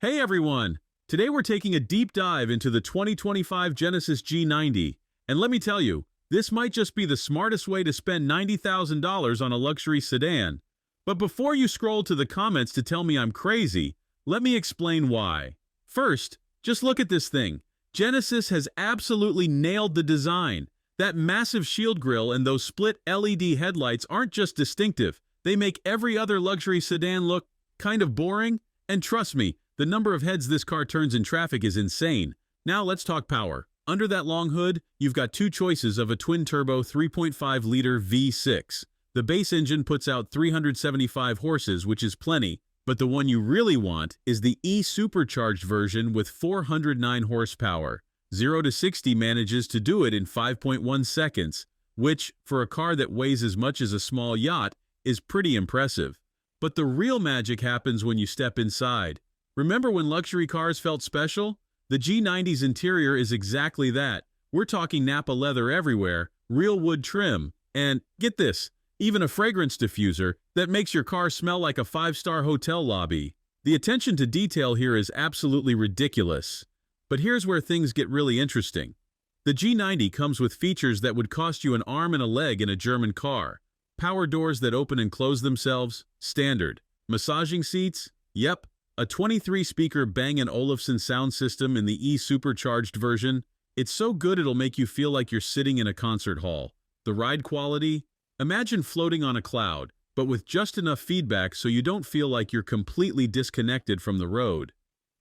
Hey everyone! Today we're taking a deep dive into the 2025 Genesis G90, and let me tell you, this might just be the smartest way to spend $90,000 on a luxury sedan. But before you scroll to the comments to tell me I'm crazy, let me explain why. First, just look at this thing. Genesis has absolutely nailed the design. That massive shield grille and those split LED headlights aren't just distinctive, they make every other luxury sedan look kind of boring. And trust me, the number of heads this car turns in traffic is insane. Now let's talk power. Under that long hood, you've got two choices of a twin-turbo 3.5-liter V6. The base engine puts out 375 horses, which is plenty, but the one you really want is the e-supercharged version with 409 horsepower. 0 to 60 manages to do it in 5.1 seconds, which, for a car that weighs as much as a small yacht, is pretty impressive. But the real magic happens when you step inside. Remember when luxury cars felt special? The G90's interior is exactly that. We're talking Nappa leather everywhere, real wood trim, and, get this, even a fragrance diffuser that makes your car smell like a five-star hotel lobby. The attention to detail here is absolutely ridiculous. But here's where things get really interesting. The G90 comes with features that would cost you an arm and a leg in a German car. Power doors that open and close themselves, standard. Massaging seats? Yep. A 23-speaker Bang & Olufsen sound system in the e-supercharged version. It's so good it'll make you feel like you're sitting in a concert hall. The ride quality? Imagine floating on a cloud, but with just enough feedback so you don't feel like you're completely disconnected from the road.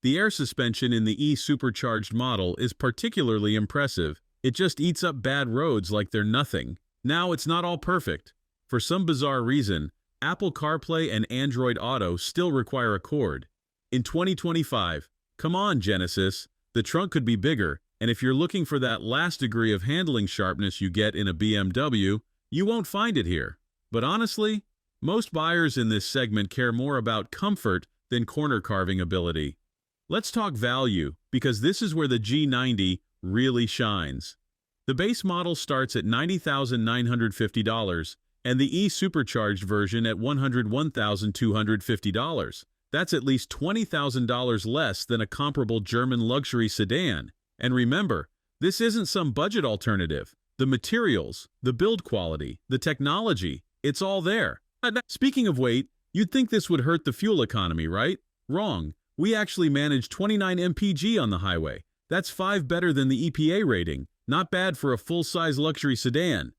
The air suspension in the e-supercharged model is particularly impressive. It just eats up bad roads like they're nothing. Now, it's not all perfect. For some bizarre reason, Apple CarPlay and Android Auto still require a cord. In 2025, come on Genesis, the trunk could be bigger, and if you're looking for that last degree of handling sharpness you get in a BMW, you won't find it here. But honestly, most buyers in this segment care more about comfort than corner carving ability. Let's talk value, because this is where the G90 really shines. The base model starts at $90,950, and the e-supercharged version at $101,250. That's at least $20,000 less than a comparable German luxury sedan. And remember, this isn't some budget alternative. The materials, the build quality, the technology, it's all there. Speaking of weight, you'd think this would hurt the fuel economy, right? Wrong. We actually manage 29 mpg on the highway. That's 5 better than the EPA rating. Not bad for a full-size luxury sedan.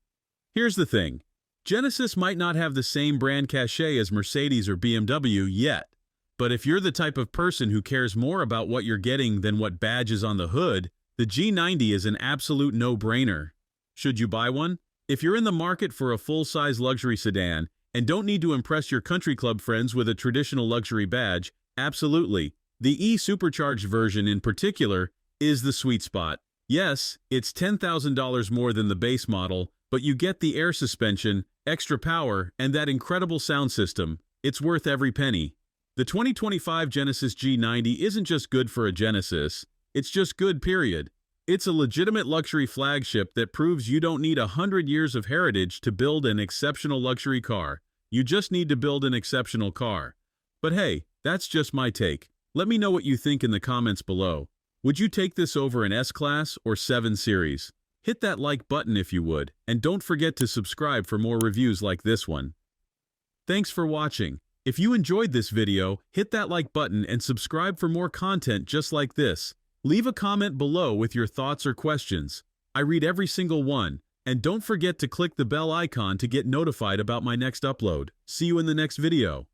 Here's the thing. Genesis might not have the same brand cachet as Mercedes or BMW yet. But if you're the type of person who cares more about what you're getting than what badge is on the hood, the G90 is an absolute no-brainer. Should you buy one? If you're in the market for a full-size luxury sedan and don't need to impress your country club friends with a traditional luxury badge, absolutely. The e-supercharged version in particular is the sweet spot. Yes, it's $10,000 more than the base model, but you get the air suspension, extra power, and that incredible sound system. It's worth every penny. The 2025 Genesis G90 isn't just good for a Genesis, it's just good, period. It's a legitimate luxury flagship that proves you don't need 100 years of heritage to build an exceptional luxury car. You just need to build an exceptional car. But hey, that's just my take. Let me know what you think in the comments below. Would you take this over an S-Class or 7 Series? Hit that like button if you would, and don't forget to subscribe for more reviews like this one. Thanks for watching. If you enjoyed this video, hit that like button and subscribe for more content just like this. Leave a comment below with your thoughts or questions. I read every single one, and don't forget to click the bell icon to get notified about my next upload. See you in the next video.